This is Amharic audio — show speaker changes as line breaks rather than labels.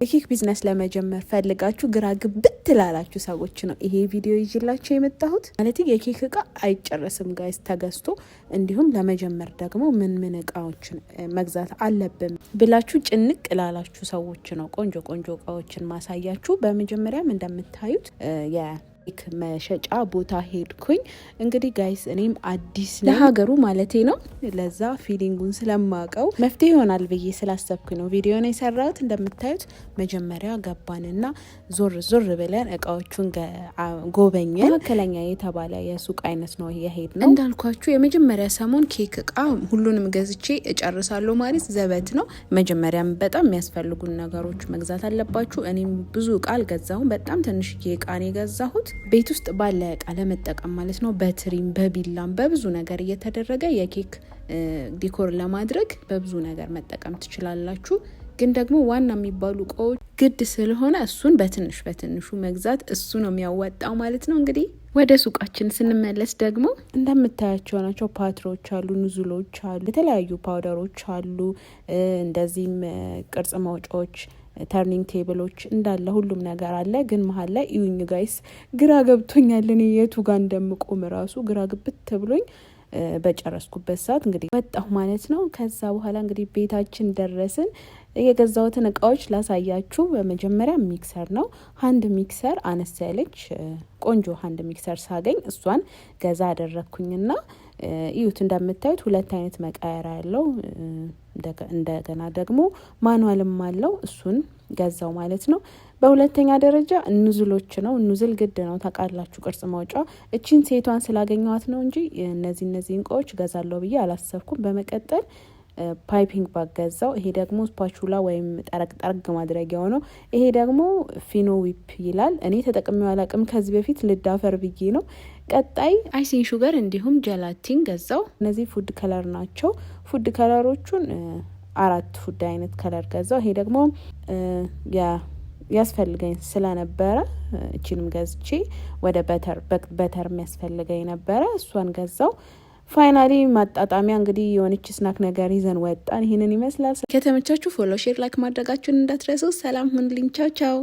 የኬክ ቢዝነስ ለመጀመር ፈልጋችሁ ግራ ግብት ላላችሁ ሰዎች ነው ይሄ ቪዲዮ ይዤላችሁ የመጣሁት። ማለት የኬክ እቃ አይጨረስም ጋይስ ተገዝቶ፣ እንዲሁም ለመጀመር ደግሞ ምን እቃዎችን መግዛት አለብን ብላችሁ ጭንቅ ላላችሁ ሰዎች ነው ቆንጆ እቃዎችን ማሳያችሁ። በመጀመሪያም እንደምታዩት ኬክ መሸጫ ቦታ ሄድኩኝ። እንግዲህ ጋይስ እኔም አዲስ ለሀገሩ ማለቴ ነው፣ ለዛ ፊሊንጉን ስለማቀው መፍትሄ ይሆናል ብዬ ስላሰብኩኝ ነው ቪዲዮ ነው የሰራሁት። እንደምታዩት መጀመሪያ ገባንና ዞር ብለን እቃዎቹን ጎበኘን። መካከለኛ የተባለ የሱቅ አይነት ነው የሄድ ነው። እንዳልኳችሁ የመጀመሪያ ሰሞን ኬክ እቃ ሁሉንም ገዝቼ እጨርሳለሁ ማለት ዘበት ነው። መጀመሪያም በጣም የሚያስፈልጉን ነገሮች መግዛት አለባችሁ። እኔም ብዙ እቃ አልገዛሁም፣ በጣም ትንሽዬ እቃ ነው የገዛሁት ቤት ውስጥ ባለ እቃ ለመጠቀም ማለት ነው። በትሪም በቢላም በብዙ ነገር እየተደረገ የኬክ ዲኮር ለማድረግ በብዙ ነገር መጠቀም ትችላላችሁ። ግን ደግሞ ዋና የሚባሉ እቃዎች ግድ ስለሆነ እሱን በትንሹ መግዛት እሱ ነው የሚያወጣው ማለት ነው። እንግዲህ ወደ ሱቃችን ስንመለስ ደግሞ እንደምታያቸው ናቸው። ፓትሮች አሉ፣ ኑዙሎች አሉ፣ የተለያዩ ፓውደሮች አሉ፣ እንደዚህም ቅርጽ ማውጫዎች፣ ተርኒንግ ቴብሎች እንዳለ ሁሉም ነገር አለ። ግን መሀል ላይ ኢዩኝ ጋይስ ግራ ገብቶኛል። እኔ የቱ ጋር እንደምቆም ራሱ ግራ ግብት ብሎኝ በጨረስኩበት ሰዓት እንግዲህ ወጣሁ ማለት ነው። ከዛ በኋላ እንግዲህ ቤታችን ደረስን። የገዛሁትን እቃዎች ላሳያችሁ። በመጀመሪያ ሚክሰር ነው። ሃንድ ሚክሰር አነስ ያለች ቆንጆ ሃንድ ሚክሰር ሳገኝ እሷን ገዛ አደረግኩኝና እዩት። እንደምታዩት ሁለት አይነት መቃየሪያ ያለው እንደገና ደግሞ ማኑዋልም አለው። እሱን ገዛው ማለት ነው። በሁለተኛ ደረጃ ኑዝሎች ነው። ኑዝል ግድ ነው ታውቃላችሁ፣ ቅርጽ ማውጫ። እቺን ሴቷን ስላገኘዋት ነው እንጂ እነዚህ እቃዎች ገዛለሁ ብዬ አላሰብኩም። በመቀጠል ፓይፒንግ ባግ ገዛው። ይሄ ደግሞ ስፓቹላ ወይም ጠረግ ማድረጊያው ነው። ይሄ ደግሞ ፊኖ ዊፕ ይላል። እኔ ተጠቅሜው አላቅም ከዚህ በፊት ልዳፈር ብዬ ነው። ቀጣይ አይሲን ሹገር እንዲሁም ጀላቲን ገዛው። እነዚህ ፉድ ከለር ናቸው። ፉድ ከለሮቹን 4 ፉድ አይነት ከለር ገዛው። ይሄ ደግሞ ያስፈልገኝ ስለነበረ እቺንም ገዝቼ ወደ በተር የሚያስፈልገኝ ነበረ፣ እሷን ገዛው። ፋይናሊ ማጣጣሚያ እንግዲህ የሆነች ስናክ ነገር ይዘን ወጣን። ይሄንን ይመስላል። ከተመቻችሁ ፎሎ፣ ሼር፣ ላይክ ማድረጋችሁን እንዳትረሱ። ሰላም ሁኑልኝ። ቻው ቻው።